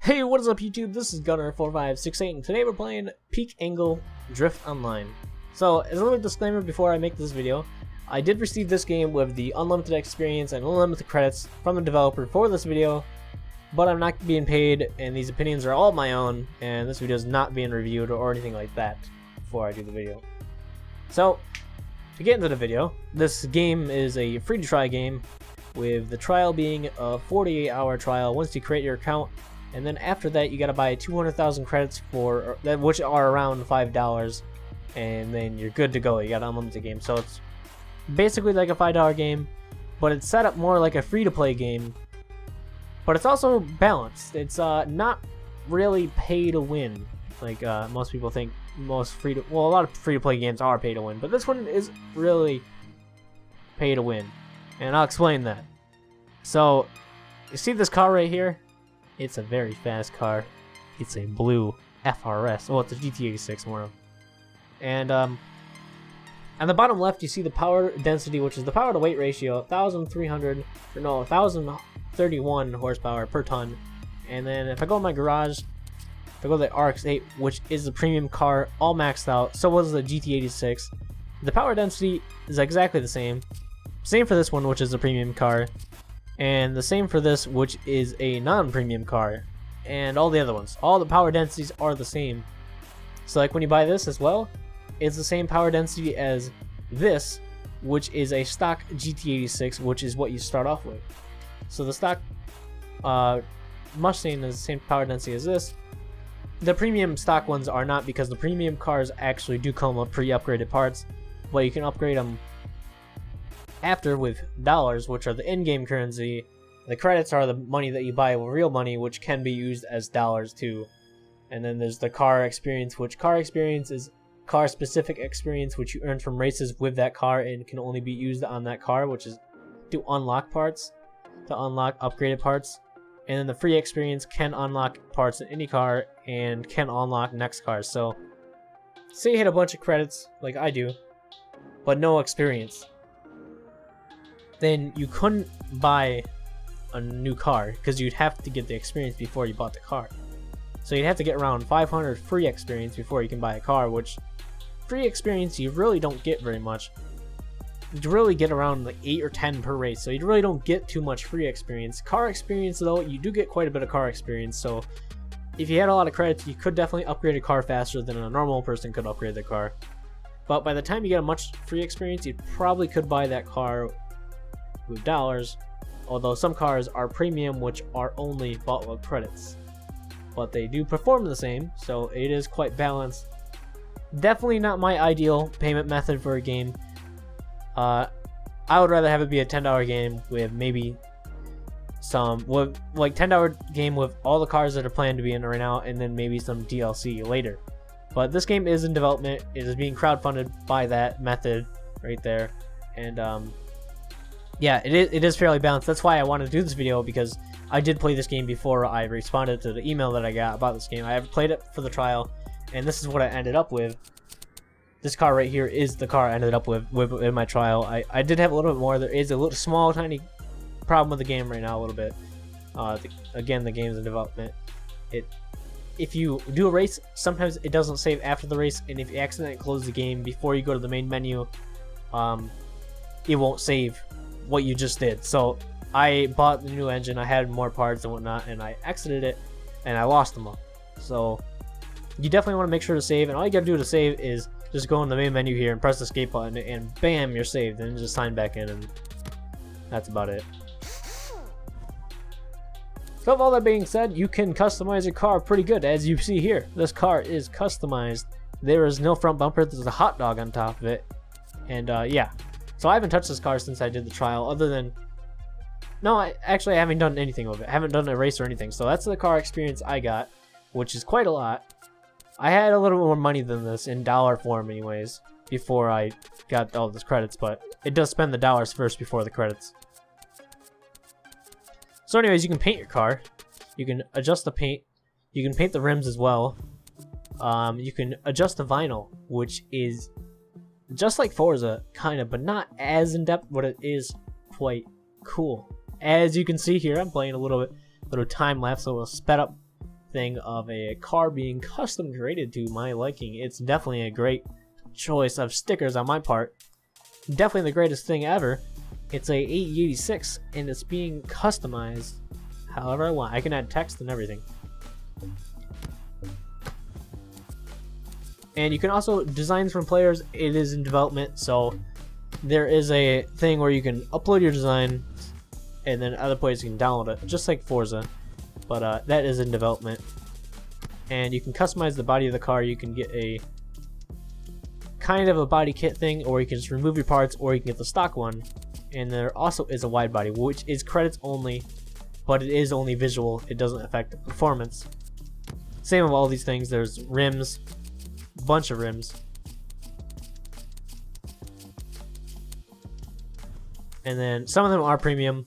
Hey, what is up YouTube? This is Gunner4568 and today we're playing Peak Angle Drift Online. So, as a little disclaimer before I make this video, I did receive this game with the unlimited experience and unlimited credits from the developer for this video, but I'm not being paid and these opinions are all my own and this video is not being reviewed or anything like that before I do the video. So, to get into the video, this game is a free to try game with the trial being a 48-hour trial once you create your account. And then after that, you gotta buy 200,000 credits for that, which are around $5, and then you're good to go. You got an unlimited game, so it's basically like a $5 game, but it's set up more like a free-to-play game. But it's also balanced. It's not really pay to win, like most people think. A lot of free-to-play games are pay to win, but this one is really pay to win, and I'll explain that. So, you see this car right here? It's a very fast car. It's a blue FRS. Well, it's a GT86 more of. And on the bottom left, you see the power density, which is the power to weight ratio, 1,031 horsepower per ton. And then if I go in my garage, if I go to the RX-8, which is the premium car, all maxed out, so was the GT86. The power density is exactly the same. Same for this one, which is the premium car. And the same for this, which is a non-premium car, and all the other ones. All the power densities are the same. So like when you buy this as well, it's the same power density as this, which is a stock GT86, which is what you start off with. So the stock Mustang is the same power density as this. The premium stock ones are not, because the premium cars actually do come with pre-upgraded parts, but you can upgrade them after with dollars, which are the in-game currency. The credits are the money that you buy with real money, which can be used as dollars too. And then there's the car experience, which car experience is car specific experience, which you earn from races with that car and can only be used on that car, which is to unlock parts, to unlock upgraded parts. And then the free experience can unlock parts in any car and can unlock next cars. So say you hit a bunch of credits like I do, but no experience, then you couldn't buy a new car because you'd have to get the experience before you bought the car. So you'd have to get around 500 free experience before you can buy a car, which free experience you really don't get very much. You really get around like 8 or 10 per race, so you really don't get too much free experience. Car experience though, you do get quite a bit of car experience, so if you had a lot of credits, you could definitely upgrade a car faster than a normal person could upgrade their car. But by the time you get a much free experience, you probably could buy that car with dollars, although some cars are premium, which are only bought with credits, but they do perform the same, so it is quite balanced. Definitely not my ideal payment method for a game. I would rather have it be a $10 game with maybe like $10 game with all the cars that are planned to be in right now, and then maybe some DLC later. But this game is in development. It is being crowdfunded by that method right there, and yeah, it is fairly balanced. That's why I wanted to do this video, because I did play this game before I responded to the email that I got about this game. I have played it for the trial, and this is what I ended up with. This car right here is the car I ended up with in my trial. I did have a little bit more. There is a little small, tiny problem with the game right now, a little bit. Again, the game is in development. If you do a race, sometimes it doesn't save after the race, and if you accidentally close the game before you go to the main menu, it won't save what you just did. So I bought the new engine, I had more parts and whatnot, and I exited it and I lost them all. So you definitely want to make sure to save, and all you gotta do to save is just go in the main menu here and press the escape button, and bam, you're saved, and just sign back in, and that's about it. So with all that being said, you can customize your car pretty good, as you see here. This car is customized. There is no front bumper, there's a hot dog on top of it, and yeah. So I haven't touched this car since I did the trial, other than... No, I haven't done anything with it. I haven't done a race or anything. So that's the car experience I got, which is quite a lot. I had a little more money than this in dollar form anyways, before I got all these credits, but it does spend the dollars first before the credits. So anyways, you can paint your car. You can adjust the paint. You can paint the rims as well. You can adjust the vinyl, which is just like Forza, kind of, but not as in-depth, but it is quite cool. As you can see here, I'm playing a little time lapse, so we'll sped up thing of a car being custom created to my liking. It's definitely a great choice of stickers on my part. Definitely the greatest thing ever. It's a 886 and it's being customized however I want. I can add text and everything. And you can also designs from players. It is in development, so there is a thing where you can upload your design and then other players can download it, just like Forza. But that is in development. And you can customize the body of the car. You can get a kind of a body kit thing, or you can just remove your parts, or you can get the stock one. And there also is a wide body, which is credits only, but it is only visual. It doesn't affect performance. Same with all these things. There's rims, bunch of rims. And then some of them are premium,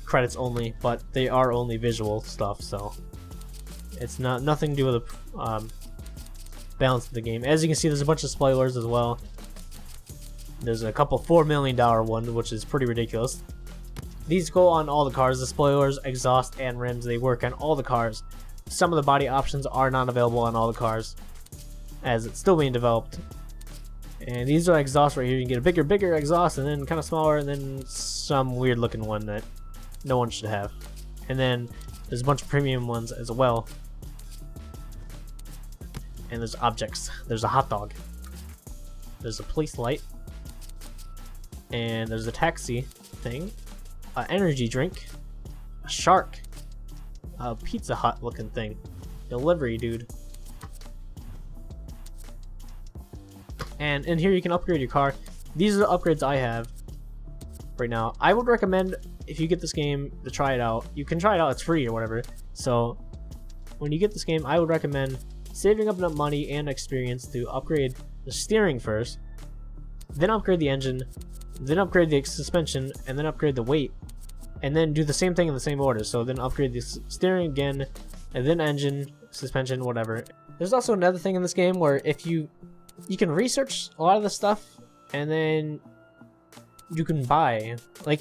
credits only, but they are only visual stuff, so it's nothing to do with the balance of the game. As you can see, there's a bunch of spoilers as well. There's a couple $4 million ones, which is pretty ridiculous. These go on all the cars, the spoilers, exhaust, and rims. They work on all the cars. Some of the body options are not available on all the cars, as it's still being developed. And these are exhausts right here. You can get a bigger exhaust, and then kind of smaller, and then some weird looking one that no one should have. And then there's a bunch of premium ones as well. And there's objects. There's a hot dog. There's a police light. And there's a taxi thing. An energy drink. A shark. A Pizza Hut looking thing. Delivery dude. And in here you can upgrade your car. These are the upgrades I have right now. I would recommend, if you get this game, to try it out. You can try it out, it's free or whatever. So when you get this game, I would recommend saving up enough money and experience to upgrade the steering first, then upgrade the engine, then upgrade the suspension, and then upgrade the weight, and then do the same thing in the same order. So then upgrade the steering again, and then engine, suspension, whatever. There's also another thing in this game where if you can research a lot of the stuff, and then you can buy. Like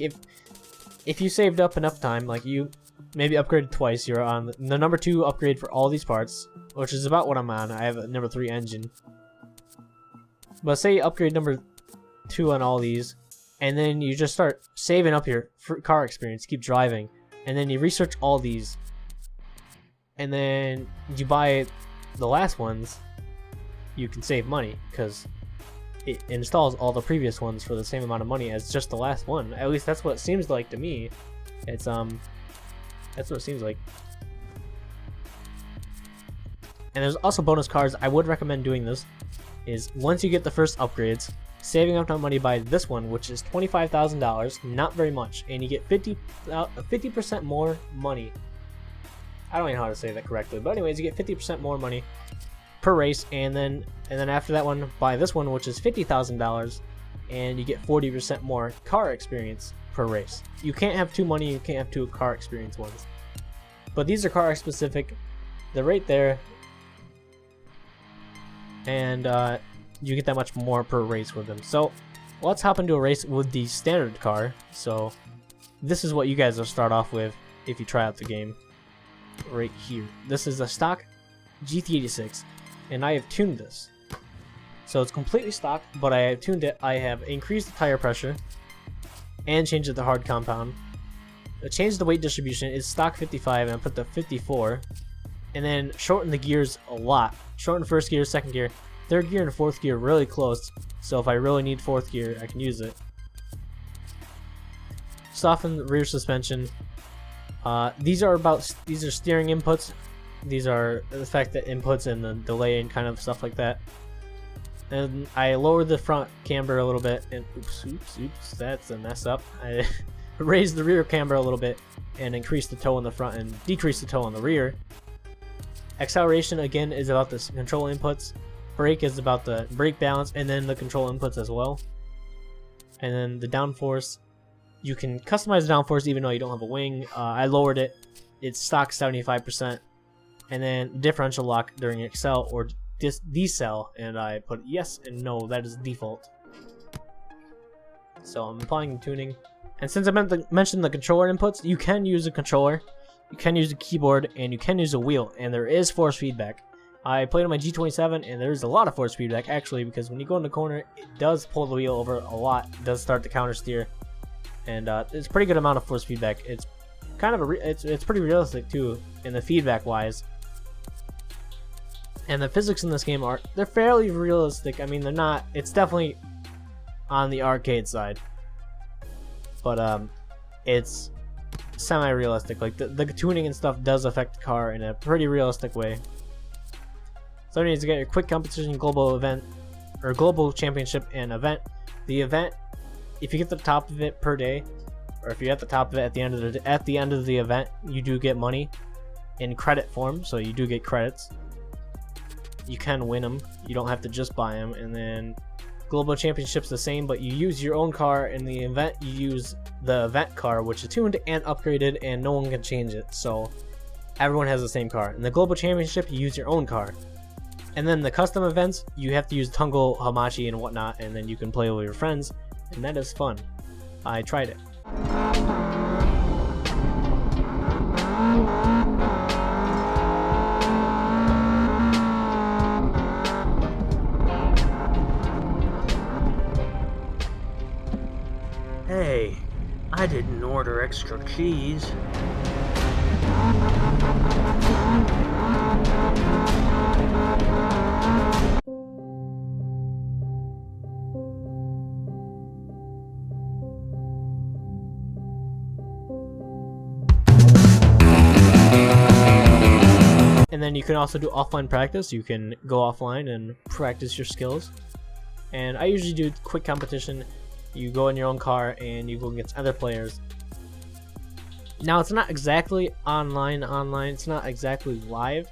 if you saved up enough time, like you maybe upgraded twice, you're on the number 2 upgrade for all these parts, which is about what I'm on. I have a number 3 engine. But say you upgrade number 2 on all these, and then you just start saving up your car experience, keep driving, and then you research all these, and then you buy the last ones, you can save money because it installs all the previous ones for the same amount of money as just the last one. At least that's what it seems like to me. It's that's what it seems like. And there's also bonus cars. I would recommend doing this is once you get the first upgrades, saving up enough money by this one, which is $25,000, not very much, and you get 50% more money. I don't know how to say that correctly, but anyways, you get 50% more money per race, and then after that one, buy this one, which is $50,000, and you get 40% more car experience per race. You can't have 2 money, you can't have 2 car experience ones. But these are car specific. They're right there, and you get that much more per race with them. So let's hop into a race with the standard car. So this is what you guys will start off with if you try out the game right here. This is a stock GT86, and I have tuned this. So it's completely stock, but I have tuned it. I have increased the tire pressure and changed it to hard compound. I changed the weight distribution. It's stock 55, and I put the 54, and then shortened the gears a lot. Shortened first gear, second gear, third gear, and fourth gear really close. So if I really need fourth gear, I can use it. Soften the rear suspension. These are steering inputs. These are the fact that inputs and the delay and kind of stuff like that. And I lowered the front camber a little bit, and oops, that's a mess up. I raised the rear camber a little bit and increased the toe on the front and decreased the toe on the rear. Acceleration again is about the control inputs. Brake is about the brake balance and then the control inputs as well. And then the downforce, you can customize the downforce even though you don't have a wing. I lowered it. It's stock 75%. And then differential lock during accel or decel, and I put yes and no. That is default. So I'm applying tuning. And since I mentioned the controller inputs, you can use a controller. you can use a keyboard, and you can use a wheel, and there is force feedback. I played on my G27, and there's a lot of force feedback, actually, because when you go in the corner, it does pull the wheel over a lot. It does start to counter steer, and it's a pretty good amount of force feedback. It's kind of it's pretty realistic, too, in the feedback-wise. And the physics in this game they're fairly realistic. I mean, they're not, it's definitely on the arcade side. But, it's semi-realistic. Like, the tuning and stuff does affect the car in a pretty realistic way. So you need to get your quick competition, global event, or global championship and event. The event, if you get the top of it per day, or if you're at the top of it at the end of the event, you do get money in credit form, so you do get credits. You can win them. You don't have to just buy them. And then global championship's the same, but you use your own car. In the event, you use the event car, which is tuned and upgraded, and no one can change it. So everyone has the same car. In the global championship, you use your own car. And then the custom events, you have to use Tungle, Hamachi, and whatnot, and then you can play with your friends, and that is fun. I tried it. Hey, I didn't order extra cheese. And then you can also do offline practice. You can go offline and practice your skills. And I usually do quick competition. You go in your own car and you go against other players. Now, it's not exactly online. It's not exactly live.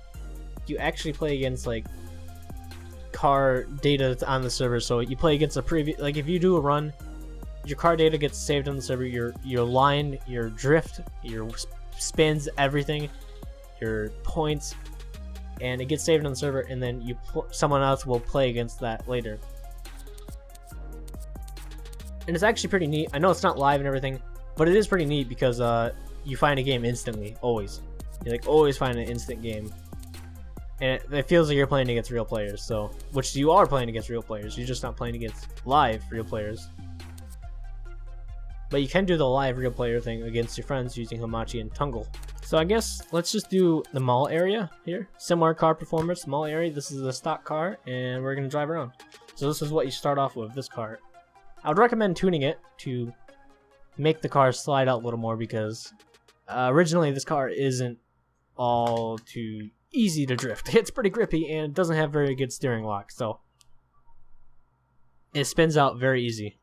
You actually play against like car data that's on the server. So you play against a previous, like if you do a run, your car data gets saved on the server. Your line, your drift, your spins, everything, your points, and it gets saved on the server. And then someone else will play against that later. And it's actually pretty neat. I know it's not live and everything, but it is pretty neat because you find a game instantly, always. You like always find an instant game, and it feels like you're playing against real players. So, which you are playing against real players. You're just not playing against live real players. But you can do the live real player thing against your friends using Hamachi and Tungle. So I guess let's just do the mall area here. Similar car performance, mall area. This is the stock car, and we're gonna drive around. So this is what you start off with. This car. I would recommend tuning it to make the car slide out a little more because originally this car isn't all too easy to drift. It's pretty grippy and it doesn't have very good steering lock, so it spins out very easy.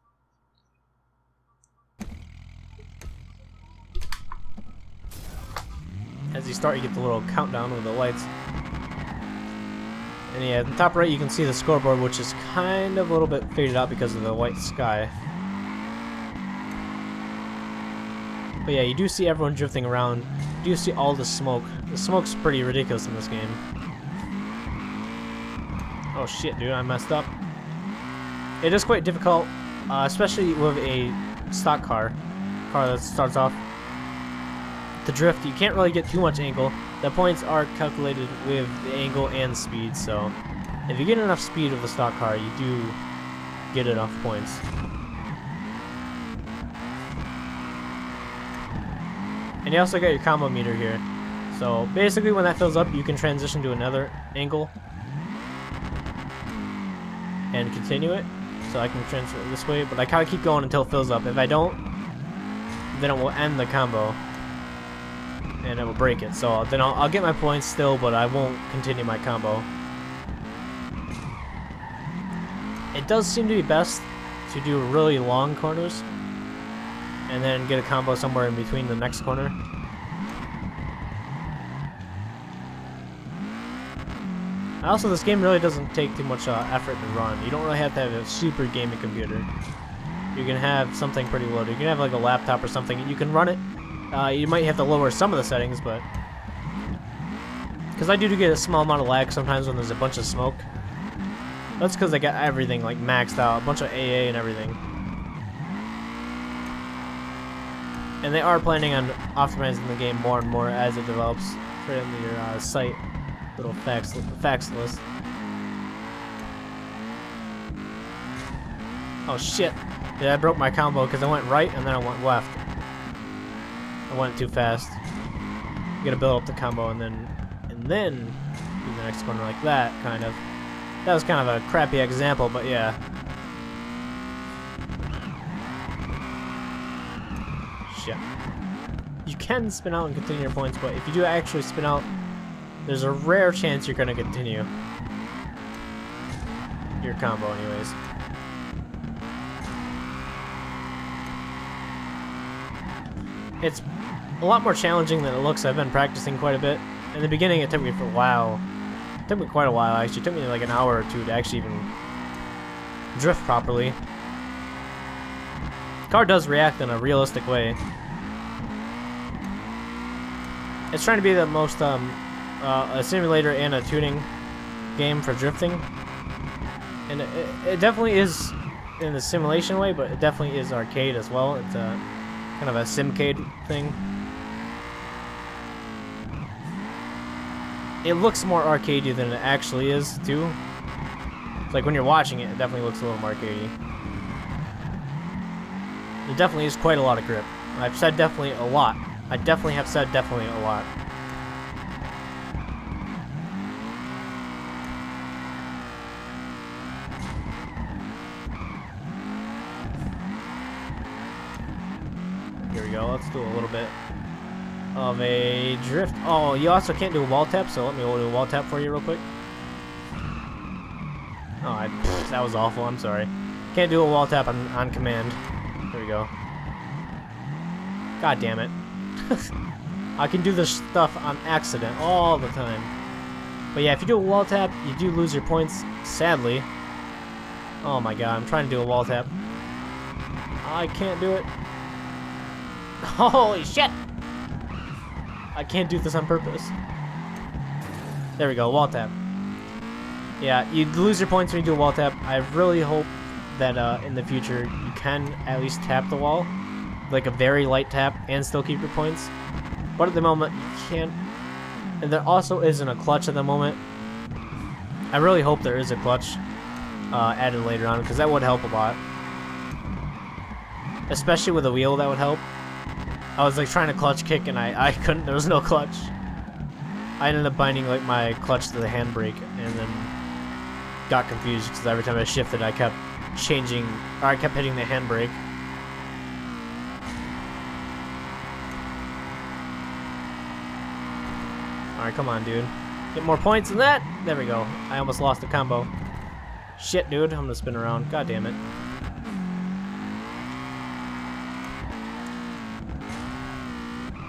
As you start, you get the little countdown with the lights. And yeah, in the top right you can see the scoreboard, which is kind of a little bit faded out because of the white sky. But yeah, you do see everyone drifting around. You do see all the smoke. The smoke's pretty ridiculous in this game. Oh shit, dude, I messed up. It is quite difficult, especially with a stock car that starts off. The drift, you can't really get too much angle. The points are calculated with the angle and speed, so if you get enough speed with the stock car, you do get enough points. And you also got your combo meter here. So basically when that fills up, you can transition to another angle and continue it. So I can transfer it this way, but I kind of keep going until it fills up. If I don't, then it will end the combo and it will break it. So then I'll get my points still, but I won't continue my combo. It does seem to be best to do really long corners and then get a combo somewhere in between the next corner. Also, this game really doesn't take too much effort to run. You don't really have to have a super gaming computer. You can have something pretty loaded. You can have like a laptop or something. You can run it. You might have to lower some of the settings, but because I do get a small amount of lag sometimes when there's a bunch of smoke. That's because I got everything like maxed out, a bunch of AA and everything. And they are planning on optimizing the game more and more as it develops. It's right on your site, little facts list. Oh shit! Yeah, I broke my combo because I went right and then I went left. I went too fast. You gotta build up the combo and then do the next corner like that, kind of. That was kind of a crappy example, but yeah. Shit. You can spin out and continue your points, but if you do actually spin out, there's a rare chance you're gonna continue your combo anyways. It's a lot more challenging than it looks. I've been practicing quite a bit. In the beginning, it took me for a while. It took me quite a while, actually. It took me like an hour or two to actually even drift properly. The car does react in a realistic way. It's trying to be the most, a simulator and a tuning game for drifting. And it definitely is in the simulation way, but it definitely is arcade as well. It's a kind of a simcade thing. It looks more arcadey than it actually is, too. It's like when you're watching it, it definitely looks a little more arcadey. It definitely is quite a lot of grip. I've said definitely a lot. I definitely have said definitely a lot. Here we go. Let's do a little bit of a drift. Oh, you also can't do a wall tap, so let me do a wall tap for you real quick. Oh, that was awful. I'm sorry. Can't do a wall tap on command. There we go. God damn it. I can do this stuff on accident all the time. But yeah, if you do a wall tap, you do lose your points, sadly. Oh my god, I'm trying to do a wall tap. I can't do it. Holy shit! I can't do this on purpose. There we go, wall tap. Yeah, you lose your points when you do a wall tap. I really hope that in the future you can at least tap the wall. Like a very light tap and still keep your points. But at the moment, you can't. And there also isn't a clutch at the moment. I really hope there is a clutch added later on, because that would help a lot. Especially with a wheel, that would help. I was like trying to clutch kick and I couldn't, there was no clutch. I ended up binding like my clutch to the handbrake and then got confused because every time I shifted I kept changing, or I kept hitting the handbrake. Alright, come on, dude. Get more points than that! There we go. I almost lost the combo. Shit, dude. I'm gonna spin around. God damn it.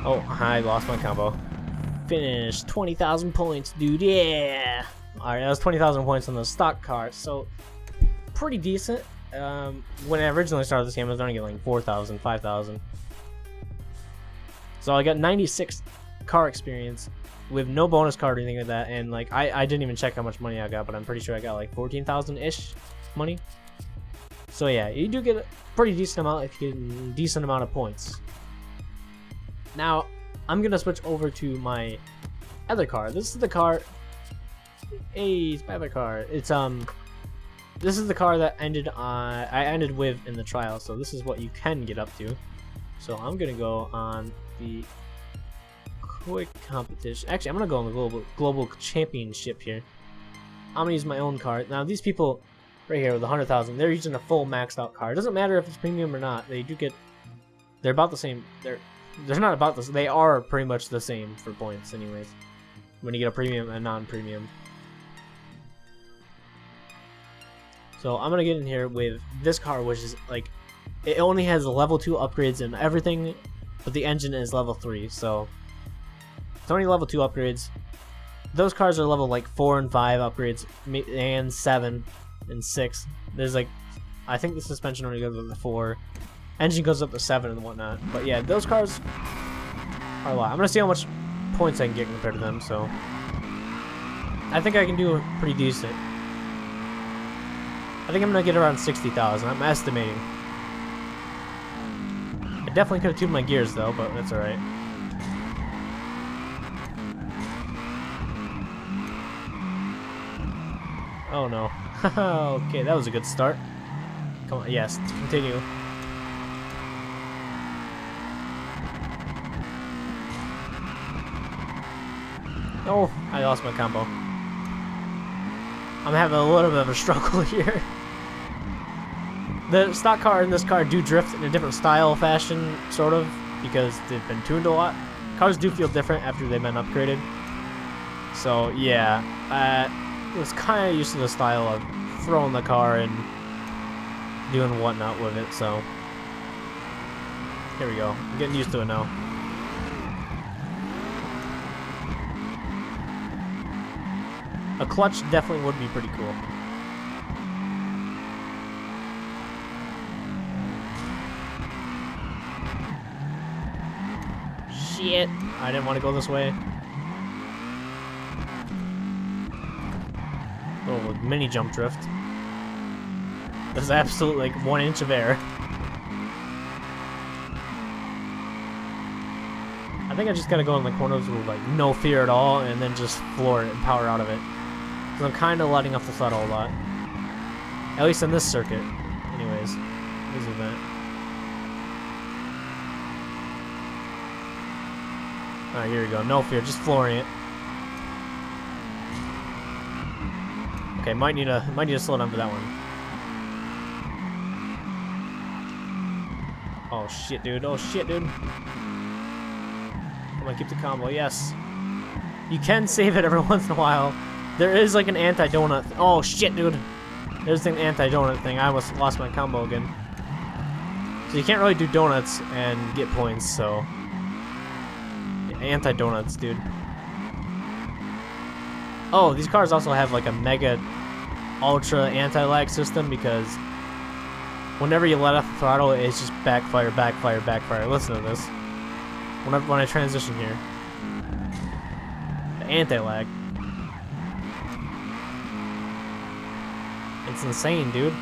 Oh, I lost my combo. Finish. 20,000 points, dude. Yeah! Alright, that was 20,000 points on the stock car. So, pretty decent. When I originally started this game, I was only getting like 4,000, 5,000. So I got 96 car experience with no bonus card or anything like that, and like I didn't even check how much money I got, but I'm pretty sure I got like 14,000-ish money. So yeah, you do get a pretty decent amount if you get a decent amount of points. Now, I'm gonna switch over to my other car. This is the car. Hey, it's my other car. It's this is the car that I ended with in the trial. So this is what you can get up to. So I'm gonna go on the quick competition. Actually, I'm gonna go on the global championship here. I'm gonna use my own car. Now these people right here with 100,000, they're using a full maxed out car. It doesn't matter if it's premium or not. They do get. They're about the same. They're not about this. They are pretty much the same for points, anyways. When you get a premium and non-premium. So I'm gonna get in here with this car, which is like, it only has level 2 upgrades and everything, but the engine is level 3. So it's only level 2 upgrades. Those cars are level like 4 and 5 upgrades, and 7 and 6. There's like, I think the suspension only goes up to 4. Engine goes up to 7 and whatnot. But yeah, those cars are a lot. I'm gonna see how much points I can get compared to them. So I think I can do pretty decent. I think I'm gonna get around 60,000. I'm estimating. I definitely could have tuned my gears though, but that's alright. Oh no. Okay, that was a good start. Come on, yes, continue. Oh, I lost my combo. I'm having a little bit of a struggle here. The stock car and this car do drift in a different style fashion, sort of, because they've been tuned a lot. Cars do feel different after they've been upgraded. So, yeah, I was kind of used to the style of throwing the car and doing whatnot with it, so. Here we go. I'm getting used to it now. A clutch definitely would be pretty cool. Shit! I didn't want to go this way. Oh, mini jump drift. This is absolutely like 1 inch of air. I think I just gotta go in the corners with like no fear at all and then just floor it and power out of it. Because I'm kind of letting off the throttle a lot. At least in this circuit. Anyways, this event. Alright, here we go. No fear, just flooring it. Okay, might need to slow down for that one. Oh shit, dude. Oh shit, dude. Come on, keep the combo. Yes. You can save it every once in a while. There is like an anti-donut. Oh shit, dude. There's an anti-donut thing. I almost lost my combo again. So you can't really do donuts and get points, so. Anti-donuts, dude. Oh, these cars also have like a mega ultra anti-lag system because whenever you let off the throttle, it's just backfire, backfire, backfire. Listen to this. When I transition here. The anti-lag. It's insane, dude.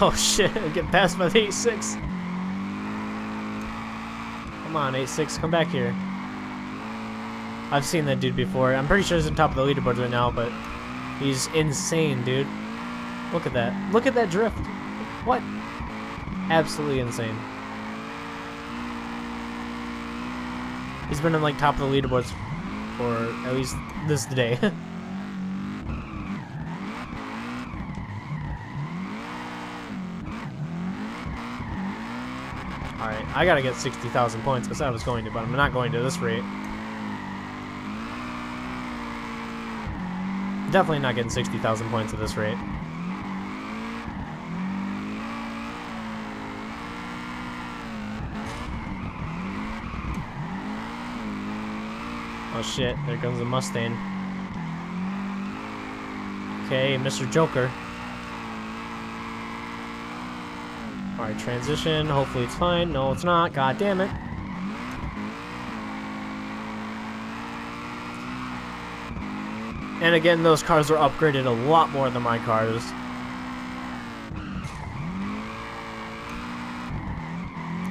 Oh shit, I get passed by the 8.6. Come on, 8.6, come back here. I've seen that dude before. I'm pretty sure he's on top of the leaderboard right now, but he's insane, dude. Look at that. Look at that drift. What? Absolutely insane. He's been in like top of the leaderboards for at least this day. Alright, I gotta get 60,000 points because I was going to, but I'm not going to this rate. Definitely not getting 60,000 points at this rate. Oh shit, there comes the Mustang. Okay, Mr. Joker. Alright, transition. Hopefully it's fine. No, it's not. God damn it. And again, those cars were upgraded a lot more than my cars.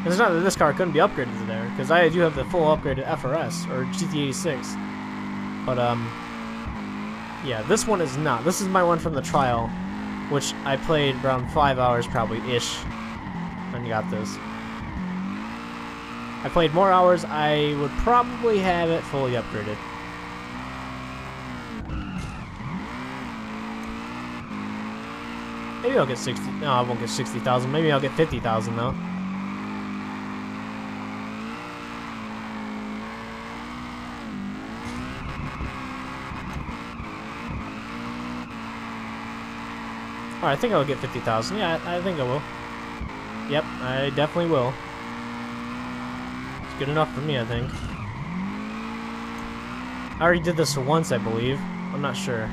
It's not that this car couldn't be upgraded to there, because I do have the full upgraded FRS, or GT86. But, yeah, this one is not. This is my one from the trial, which I played around 5 hours probably-ish. And got this. I played more hours, I would probably have it fully upgraded. Maybe I'll get 60. No, I won't get 60,000. Maybe I'll get 50,000 though. Alright, I think I'll get 50,000. Yeah, I think I will. Yep, I definitely will. It's good enough for me, I think. I already did this once, I believe. I'm not sure.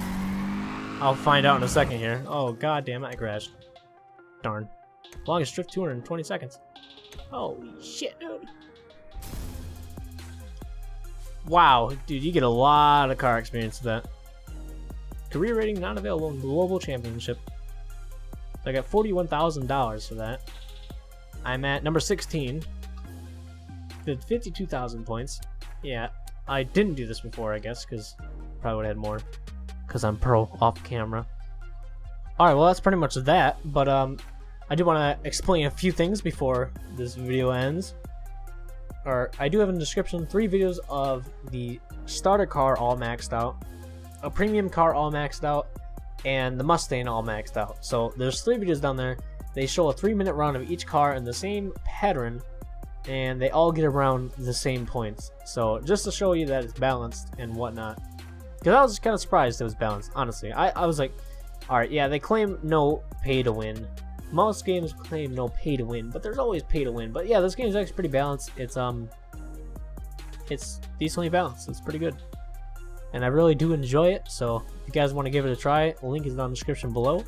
I'll find out in a second here. Oh, god damn it, I crashed. Darn. Longest drift 220 seconds. Holy shit, dude. Wow, dude, you get a lot of car experience with that. Career rating not available in the Global Championship. So I got $41,000 for that. I'm at number 16. Did 52,000 points. Yeah, I didn't do this before, I guess, because probably would have had more. Because I'm pro off camera. Alright, well, that's pretty much that. But I do want to explain a few things before this video ends. I do have in the description 3 videos of the starter car all maxed out, a premium car all maxed out, and the Mustang all maxed out. So there's 3 videos down there. They show a 3-minute run of each car in the same pattern, and they all get around the same points. So just to show you that it's balanced and whatnot. Because I was kind of surprised it was balanced, honestly. I was like, alright, yeah, they claim no pay to win. Most games claim no pay to win, but there's always pay to win. But yeah, this game is actually pretty balanced. It's decently balanced. It's pretty good, and I really do enjoy it. So if you guys want to give it a try, the link is down in the description below.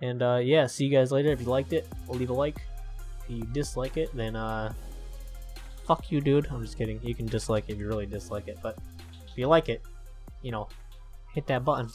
And yeah, see you guys later. If you liked it, leave a like. If you dislike it, then fuck you, dude. I'm just kidding. You can dislike it if you really dislike it, but if you like it, you know, hit that button.